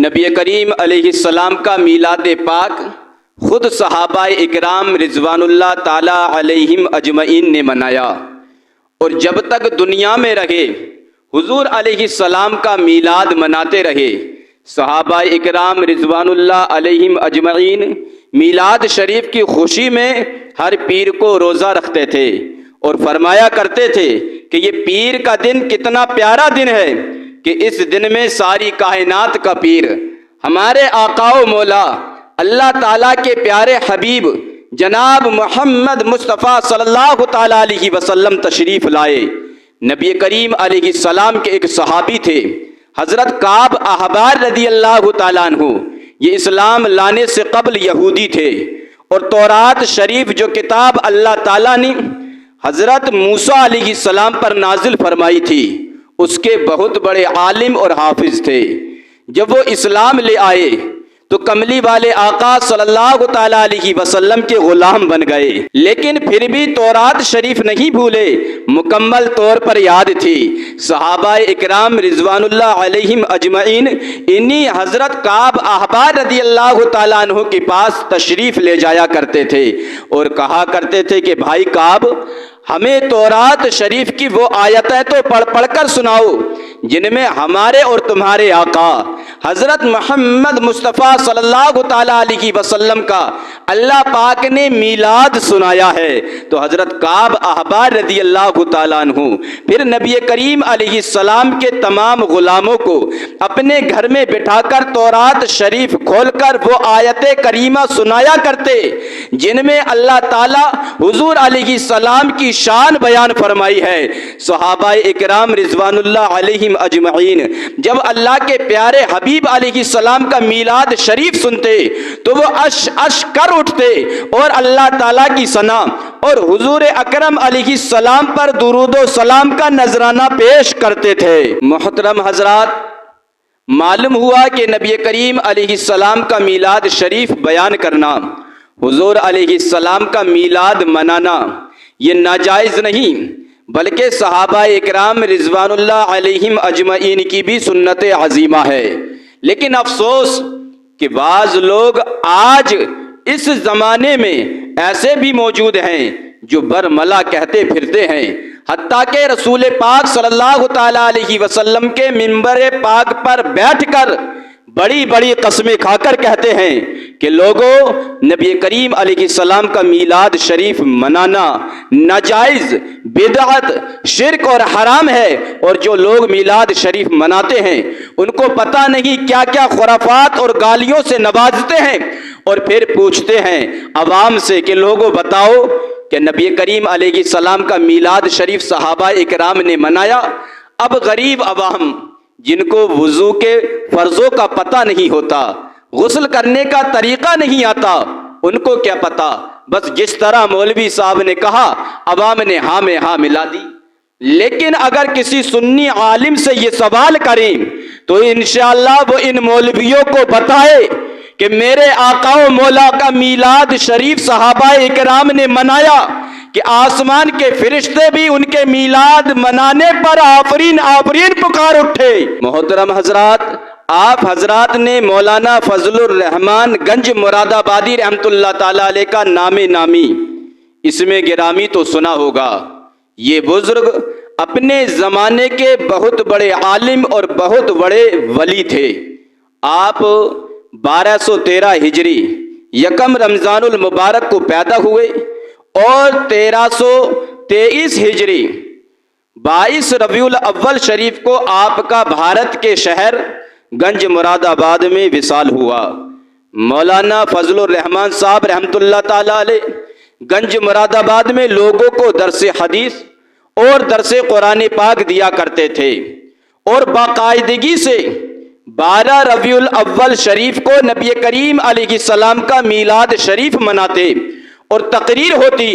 نبی کریم علیہ السلام کا میلاد پاک خود صحابہ اکرام رضوان اللہ تعالی علیہم اجمعین نے منایا، اور جب تک دنیا میں رہے حضور علیہ السلام کا میلاد مناتے رہے۔ صحابہ اکرام رضوان اللہ علیہم اجمعین میلاد شریف کی خوشی میں ہر پیر کو روزہ رکھتے تھے اور فرمایا کرتے تھے کہ یہ پیر کا دن کتنا پیارا دن ہے کہ اس دن میں ساری کائنات کا پیر ہمارے آقا و مولا اللہ تعالیٰ کے پیارے حبیب جناب محمد مصطفیٰ صلی اللہ تعالیٰ علیہ وسلم تشریف لائے۔ نبی کریم علیہ السلام کے ایک صحابی تھے حضرت کعب احبار رضی اللہ تعالیٰ عنہ۔ یہ اسلام لانے سے قبل یہودی تھے، اور تورات شریف جو کتاب اللہ تعالیٰ نے حضرت موسیٰ علیہ السلام پر نازل فرمائی تھی اس کے بہت بڑے عالم اور حافظ تھے۔ جب وہ اسلام لے آئے تو کملی والے آقا صلی اللہ تعالیٰ علیہ وسلم کے غلام بن گئے، لیکن پھر بھی تورات شریف نہیں بھولے، مکمل طور پر یاد تھی۔ صحابہ اکرام رضوان اللہ علیہم اجمعین انہی حضرت کعب احبار رضی اللہ تعالیٰ عنہ کے پاس تشریف لے جایا کرتے تھے اور کہا کرتے تھے کہ بھائی کعب، ہمیں تورات شریف کی وہ آیتیں تو پڑھ کر سناؤ جن میں ہمارے اور تمہارے آقا حضرت محمد مصطفیٰ صلی اللہ تعالیٰ علیہ وسلم کا اللہ پاک نے میلاد سنایا ہے۔ تو حضرت کعب احبار رضی اللہ تعالیٰ عنہ پھر نبی کریم علیہ السلام کے تمام غلاموں کو اپنے گھر میں بٹھا کر تورات شریف کھول کر وہ آیت کریمہ سنایا کرتے جن میں اللہ تعالیٰ حضور علیہ السلام کی شان بیان فرمائی ہے۔ صحابہ اکرام رضوان اللہ علیہم اجمعین جب اللہ کے پیارے حبیب علیہ السلام کا میلاد شریف سنتے تو وہ اش کر اٹھتے اور اللہ تعالیٰ کی ثنا اور حضور اکرم علیہ السلام پر درود و سلام کا نذرانہ پیش کرتے تھے۔ محترم حضرات، معلوم ہوا کہ نبی کریم علیہ السلام کا میلاد شریف بیان کرنا، حضور علیہ السلام کا میلاد منانا یہ ناجائز نہیں، بلکہ صحابہ اکرام رضوان اللہ علیہم اجمعین کی بھی سنت عظیمہ ہے۔ لیکن افسوس کہ بعض لوگ آج اس زمانے میں ایسے بھی موجود ہیں جو برملا کہتے پھرتے ہیں، حتیٰ کہ رسول پاک صلی اللہ تعالیٰ علیہ وسلم کے منبر پاک پر بیٹھ کر بڑی بڑی قسمیں کھا کر کہتے ہیں کہ لوگوں، نبی کریم علیہ السلام کا میلاد شریف منانا ناجائز، بدعت، شرک اور حرام ہے، اور جو لوگ میلاد شریف مناتے ہیں ان کو پتہ نہیں کیا کیا خرافات اور گالیوں سے نوازتے ہیں، اور پھر پوچھتے ہیں عوام سے کہ لوگوں بتاؤ کہ نبی کریم علیہ السلام کا میلاد شریف صحابہ اکرام نے منایا۔ اب غریب عوام جن کو وضو کے فرضوں کا پتہ نہیں ہوتا، غسل کرنے کا طریقہ نہیں آتا، ان کو کیا پتہ، بس جس طرح مولوی صاحب نے کہا عوام نے ہاں میں ہاں ملا دی۔ لیکن اگر کسی سنی عالم سے یہ سوال کریں تو انشاءاللہ وہ ان مولویوں کو بتائے کہ میرے آقا و مولا کا میلاد شریف صحابہ اکرام نے منایا کہ آسمان کے فرشتے بھی ان کے میلاد منانے پر آفرین آفرین پکار اٹھے۔ محترم حضرات، آپ حضرات نے مولانا فضل الرحمان گنج مراد آبادی رحمۃ اللہ تعالی علیہ کا نام نامی اس میں گرامی تو سنا ہوگا۔ یہ بزرگ اپنے زمانے کے بہت بڑے عالم اور بہت بڑے ولی تھے۔ آپ 1213 ہجری یکم رمضان المبارک کو پیدا ہوئے اور 1323 ہجری 22 ربیع الاول شریف کو آپ کا بھارت کے شہر گنج مراد آباد میں وصال ہوا۔ مولانا فضل الرحمان صاحب رحمۃ اللہ تعالی علیہ گنج مراد آباد میں لوگوں کو درس حدیث اور درس قرآن پاک دیا کرتے تھے، اور باقاعدگی سے 12 ربیع الاول شریف کو نبی کریم علیہ السلام کا میلاد شریف مناتے اور تقریر ہوتی،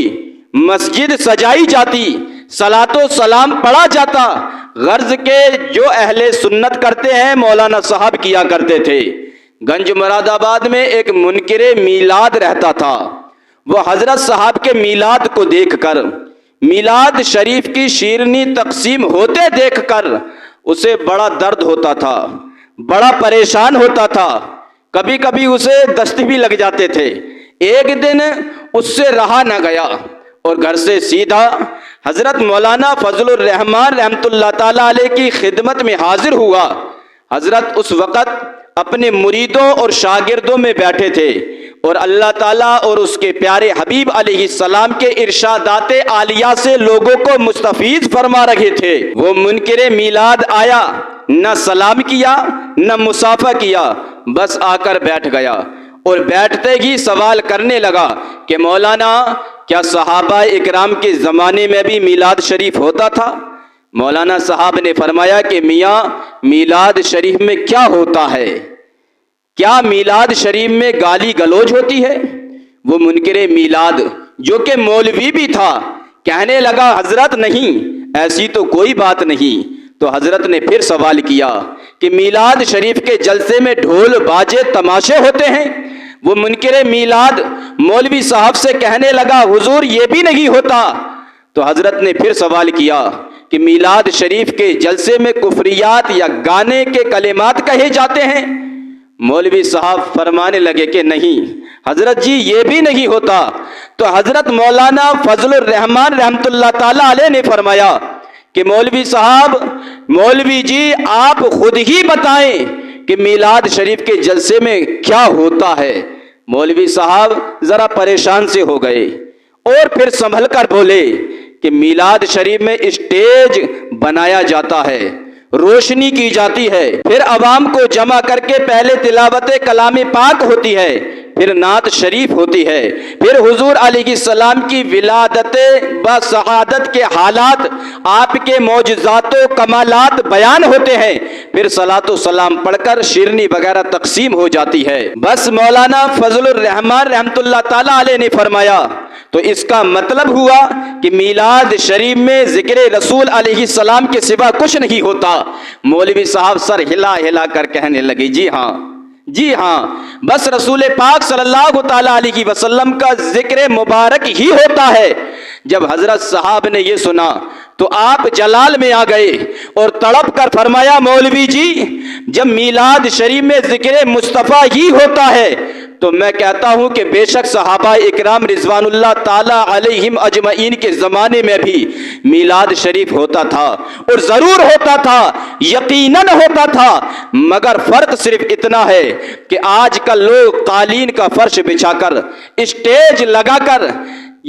مسجد سجائی جاتی، صلاۃ و سلام پڑھا جاتا، غرض کے جو اہل سنت کرتے ہیں مولانا صاحب کیا کرتے تھے۔ گنج مراد آباد میں ایک منکر میلاد رہتا تھا، وہ حضرت صاحب کے میلاد کو دیکھ کر، میلاد شریف کی شیرنی تقسیم ہوتے دیکھ کر اسے بڑا درد ہوتا تھا۔ بڑا پریشان ہوتا تھا، کبھی کبھی اسے دست بھی لگ جاتے تھے۔ ایک دن اس سے رہا نہ گیا اور گھر سے سیدھا حضرت مولانا فضل الرحمان رحمۃ اللہ تعالیٰ علیہ کی خدمت میں حاضر ہوا۔ حضرت اس وقت اپنے مریدوں اور شاگردوں میں بیٹھے تھے اور اللہ تعالیٰ اور اس کے پیارے حبیب علیہ السلام کے ارشادات عالیہ سے لوگوں کو مستفیض فرما رہے تھے۔ وہ منکر میلاد آیا، نہ سلام کیا نہ مصافحہ کیا، بس آ کر بیٹھ گیا اور بیٹھتے ہی سوال کرنے لگا کہ مولانا کیا صحابہ اکرام کے زمانے میں بھی میلاد شریف ہوتا تھا؟ مولانا صاحب نے فرمایا کہ میاں میلاد شریف میں کیا ہوتا ہے؟ کیا میلاد شریف میں گالی گلوچ ہوتی ہے؟ وہ منکر میلاد جو کہ مولوی بھی تھا کہنے لگا حضرت نہیں، ایسی تو کوئی بات نہیں۔ تو حضرت نے پھر سوال کیا کہ میلاد شریف کے جلسے میں ڈھول باجے تماشے ہوتے ہیں؟ وہ منکر میلاد مولوی صاحب سے کہنے لگا حضور یہ بھی نہیں ہوتا۔ تو حضرت نے پھر سوال کیا کہ میلاد شریف کے جلسے میں کفریات یا گانے کے کلمات کہے جاتے ہیں؟ مولوی صاحب فرمانے لگے کہ نہیں حضرت جی یہ بھی نہیں ہوتا۔ تو حضرت مولانا فضل الرحمان رحمۃ اللہ تعالیٰ علیہ نے فرمایا کہ مولوی صاحب، مولوی جی آپ خود ہی بتائیں کہ میلاد شریف کے جلسے میں کیا ہوتا ہے۔ مولوی صاحب ذرا پریشان سے ہو گئے اور پھر سنبھل کر بولے کہ میلاد شریف میں اسٹیج بنایا جاتا ہے، روشنی کی جاتی ہے، پھر عوام کو جمع کر کے پہلے تلاوت کلام پاک ہوتی ہے، پھر نعت شریف ہوتی ہے، پھر حضور علیہ السلام کی ولادت و شہادت کے حالات، آپ کے معجزات و کمالات بیان ہوتے ہیں، پھر صلاۃ و سلام پڑھ کر شیرنی وغیرہ تقسیم ہو جاتی ہے۔ بس مولانا فضل الرحمان رحمۃ اللہ تعالیٰ علیہ نے فرمایا تو اس کا مطلب ہوا کہ میلاد شریف میں ذکر رسول علیہ السلام کے سوا کچھ نہیں ہوتا۔ مولوی صاحب سر ہلا ہلا کر کہنے لگے جی ہاں جی ہاں، بس رسول پاک صلی اللہ تعالیٰ علیہ وسلم کا ذکر مبارک ہی ہوتا ہے۔ جب حضرت صاحب نے یہ سنا تو آپ جلال میں آ گئے اور تڑپ کر فرمایا مولوی جی جب میلاد شریف میں ذکر مصطفیٰ ہی ہوتا ہے تو میں کہتا ہوں کہ بے شک صحابہ اکرام رضوان اللہ تعالیٰ علیہم اجمعین کے زمانے میں بھی میلاد شریف ہوتا تھا، اور ضرور ہوتا تھا، یقیناً ہوتا تھا، مگر فرق صرف اتنا ہے کہ آج کل لوگ قالین کا فرش بچھا کر، اسٹیج لگا کر،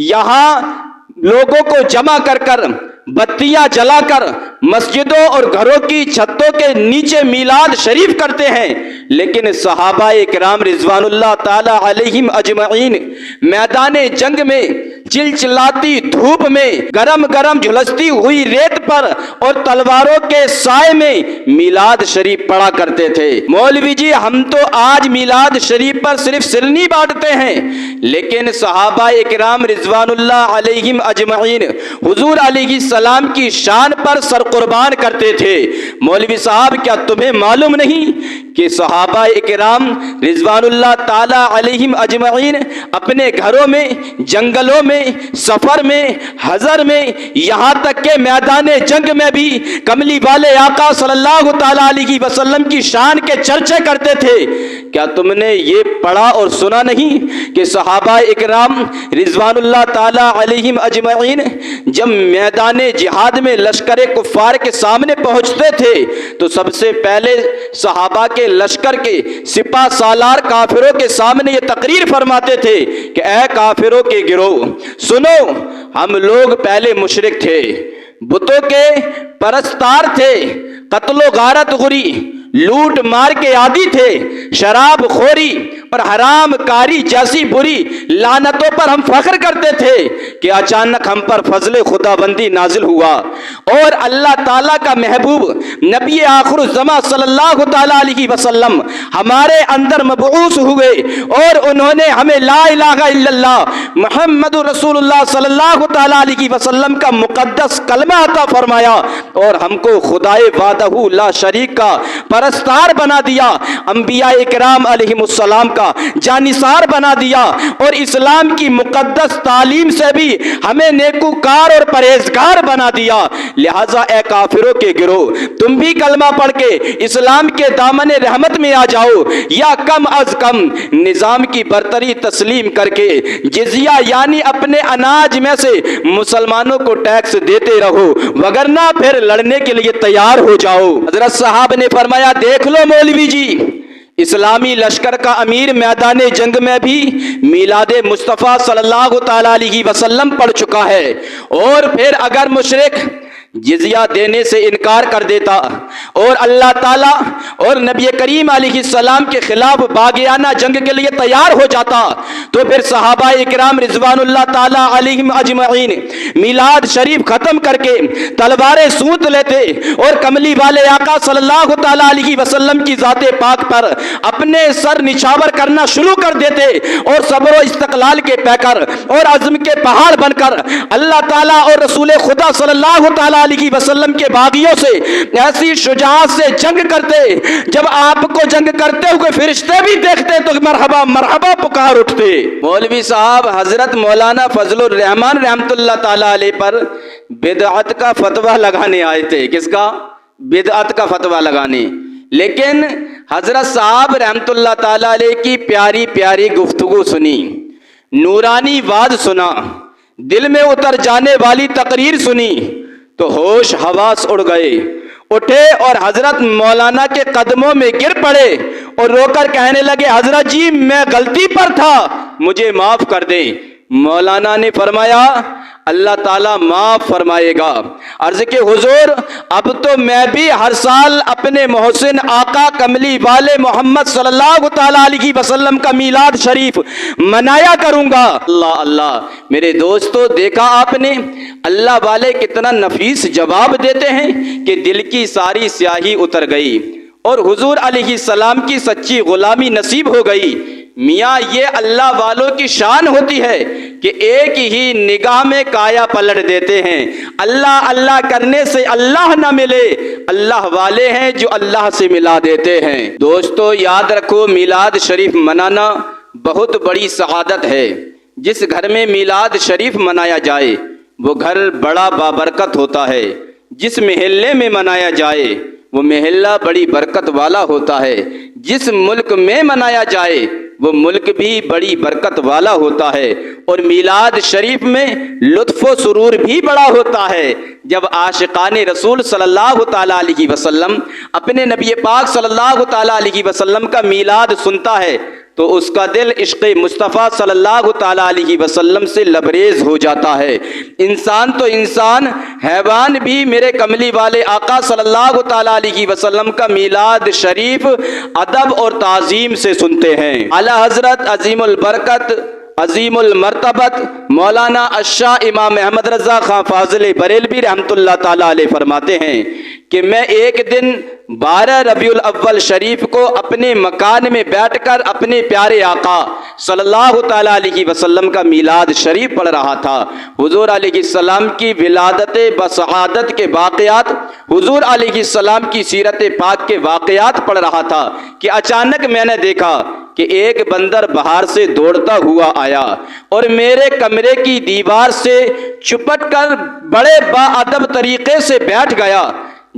یہاں لوگوں کو جمع کر کر، بتیاں جلا کر مسجدوں اور گھروں کی چھتوں کے نیچے میلاد شریف کرتے ہیں، لیکن صحابہ اکرام رضوان اللہ تعالی علیہم اجمعین میدان جنگ میں چلچلاتی دھوپ میں، گرم گرم جھلستی ہوئی ریت پر اور تلواروں کے سائے میں میلاد شریف پڑھا کرتے تھے۔ مولوی جی ہم تو آج میلاد شریف پر صرف سرنی بانٹتے ہیں، لیکن صحابہ اکرام رضوان اللہ علیہم اجمعین حضور علیہ السلام کی شان پر سر قربان کرتے تھے۔ مولوی صاحب کیا تمہیں معلوم نہیں کہ صحابہ اکرام رضوان اللہ تعالی علیہم اجمعین اپنے گھروں میں، جنگلوں میں، سفر میں، حضر میں، یہاں تک کہ میدان جنگ میں بھی کملی والے آقا صلی اللہ تعالی علیہ وسلم کی شان کے چرچے کرتے تھے؟ کیا تم نے یہ پڑھا اور سنا نہیں کہ صحابہ اکرام رضوان اللہ تعالی علیہم اجمعین جب میدان جہاد میں لشکر کفار کے سامنے پہنچتے تھے تو سب سے پہلے صحابہ کے لشکر کے سپاہ سالار کافروں کے سامنے یہ تقریر فرماتے تھے کہ اے کافروں کے گروہ سنو، ہم لوگ پہلے مشرک تھے، بتوں کے پرستار تھے، قتل و غارت غری، لوٹ مار کے عادی تھے، شراب خوری اور حرام کاری جیسی بری لعنتوں پر ہم فخر کرتے تھے کہ اچانک ہم پر فضل خدا بندی نازل ہوا اور اللہ تعالیٰ کا محبوب نبی آخر الزماں صلی اللہ تعالیٰ علیہ وسلم ہمارے اندر مبعوث ہوئے اور انہوں نے ہمیں لا الہ الا اللہ محمد رسول اللہ صلی اللہ تعالیٰ علیہ وسلم کا مقدس کلمہ عطا فرمایا اور ہم کو خدائے وحدہ لا شریک کا پرستار بنا دیا، انبیاء اکرام علیہم السلام کا جانثار بنا دیا اور اسلام کی مقدس تعلیم سے بھی ہمیں نیکوکار اور پرہیزگار بنا دیا۔ لہٰذا اے کافروں کے گروہ، تم بھی کلمہ پڑھ کے اسلام کے دامن رحمت میں آ جاؤ، یا کم از کم نظام کی برتری تسلیم کر کے جزیہ یعنی اپنے اناج میں سے مسلمانوں کو ٹیکس دیتے رہو، وگرنہ پھر لڑنے کے لیے تیار ہو جاؤ۔ حضرت صاحب نے فرمایا، دیکھ لو مولوی جی، اسلامی لشکر کا امیر میدان جنگ میں بھی میلاد مصطفیٰ صلی اللہ تعالیٰ علیہ وسلم پڑھ چکا ہے، اور پھر اگر مشرک جزیہ دینے سے انکار کر دیتا اور اللہ تعالیٰ اور نبی کریم علیہ السلام کے خلاف باغیانہ جنگ کے لیے تیار ہو جاتا، تو پھر صحابہ اکرام رضوان اللہ تعالیٰ علیہم اجمعین میلاد شریف ختم کر کے تلواریں سونت لیتے اور کملی والے آقا صلی اللہ تعالیٰ علیہ وسلم کی ذات پاک پر اپنے سر نچھاور کرنا شروع کر دیتے، اور صبر و استقلال کے پیکر اور عزم کے پہاڑ بن کر اللہ تعالیٰ اور رسول خدا صلی اللہ تعالیٰ علیہ وسلم کے باغیوں سے ایسی شجاعت سے جنگ کرتے، جب آپ کو جنگ کرتے ہوئے فرشتے بھی دیکھتے تو مرحبا مرحبا پکار اٹھتے۔ مولوی صاحب حضرت مولانا فضل الرحمان رحمت اللہ تعالیٰ علیہ پر بدعت کا فتویٰ لگانے آئے تھے۔ کس کا؟ بدعت کا فتویٰ لگانے۔ لیکن حضرت صاحب رحمت اللہ تعالیٰ علیہ کی پیاری پیاری گفتگو سنی، نورانی واز سنا، دل میں اتر جانے والی تقریر سنی تو ہوش حواس اڑ گئے، اٹھے اور حضرت مولانا کے قدموں میں گر پڑے اور رو کر کہنے لگے، حضرت جی میں غلطی پر تھا، مجھے معاف کر دیں۔ مولانا نے فرمایا، اللہ تعالیٰ معاف فرمائے گا۔ عرض کہ حضور، اب تو میں بھی ہر سال اپنے محسن آقا کملی والے محمد صلی اللہ تعالیٰ علیہ وسلم کا میلاد شریف منایا کروں گا۔ اللہ اللہ، میرے دوستو، دیکھا آپ نے اللہ والے کتنا نفیس جواب دیتے ہیں کہ دل کی ساری سیاہی اتر گئی اور حضور علیہ السلام کی سچی غلامی نصیب ہو گئی۔ میاں یہ اللہ والوں کی شان ہوتی ہے کہ ایک ہی نگاہ میں کایا پلٹ دیتے ہیں۔ اللہ اللہ کرنے سے اللہ نہ ملے، اللہ والے ہیں جو اللہ سے ملا دیتے ہیں۔ دوستو یاد رکھو، میلاد شریف منانا بہت بڑی سعادت ہے۔ جس گھر میں میلاد شریف منایا جائے وہ گھر بڑا بابرکت ہوتا ہے۔ جس محلے میں منایا جائے وہ محلہ بڑی برکت والا ہوتا ہے۔ جس ملک میں منایا جائے وہ ملک بھی بڑی برکت والا ہوتا ہے، اور میلاد شریف میں لطف و سرور بھی بڑا ہوتا ہے۔ جب عاشقان رسول صلی اللہ تعالیٰ علیہ وسلم اپنے نبی پاک صلی اللہ تعالیٰ علیہ وسلم کا میلاد سنتا ہے تو اس کا دل عشق مصطفیٰ صلی اللہ تعالیٰ علیہ وسلم سے لبریز ہو جاتا ہے۔ انسان تو انسان، حیوان بھی میرے کملی والے آقا صلی اللہ تعالیٰ علیہ وسلم کا میلاد شریف ادب اور تعظیم سے سنتے ہیں۔ اعلیٰ حضرت عظیم البرکت عظیم المرتبت مولانا الشاہ امام احمد رضا خان فاضل بریلوی رحمت اللہ تعالیٰ علیہ فرماتے ہیں کہ میں ایک دن 12 ربیع الاول شریف کو اپنے مکان میں بیٹھ کر اپنے پیارے آقا صلی اللہ تعالیٰ علیہ وسلم کا میلاد شریف پڑھ رہا تھا۔ حضور علیہ السلام کی ولادت بسعادت کے واقعات، حضور علیہ السلام کی سیرت پاک کے واقعات پڑھ رہا تھا کہ اچانک میں نے دیکھا کہ ایک بندر باہر سے دوڑتا ہوا آیا اور میرے کمرے کی دیوار سے چپٹ کر بڑے باادب طریقے سے بیٹھ گیا۔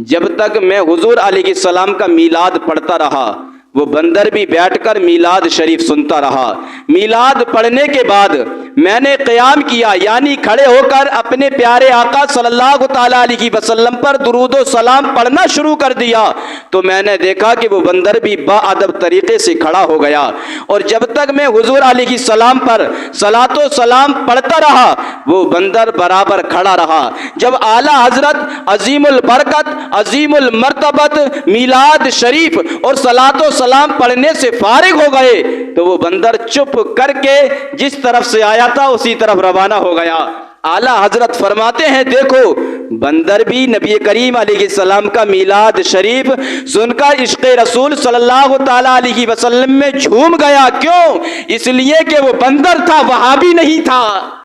جب تک میں حضور علیہ السلام کا میلاد پڑھتا رہا وہ بندر بھی بیٹھ کر میلاد شریف سنتا رہا۔ میلاد پڑھنے کے بعد میں نے قیام کیا، یعنی کھڑے ہو کر اپنے پیارے آقا صلی اللہ تعالیٰ علیہ وسلم پر درود و سلام پڑھنا شروع کر دیا تو میں نے دیکھا کہ وہ بندر بھی باادب طریقے سے کھڑا ہو گیا، اور جب تک میں حضور علیہ السلام پر صلاۃ و سلام پڑھتا رہا وہ بندر برابر کھڑا رہا۔ جب اعلیٰ حضرت عظیم البرکت عظیم المرتبت میلاد شریف اور صلاۃ و سلام پڑھنے سے فارغ ہو گئے تو وہ بندر چپ کر کے جس طرف سے آیا تھا اسی طرف روانہ ہو گیا۔ اعلیٰ حضرت فرماتے ہیں، دیکھو بندر بھی نبی کریم علیہ السلام کا میلاد شریف سن کر عشق رسول صلی اللہ تعالیٰ علیہ وسلم میں جھوم گیا۔ کیوں؟ اس لیے کہ وہ بندر تھا، وہابی نہیں تھا۔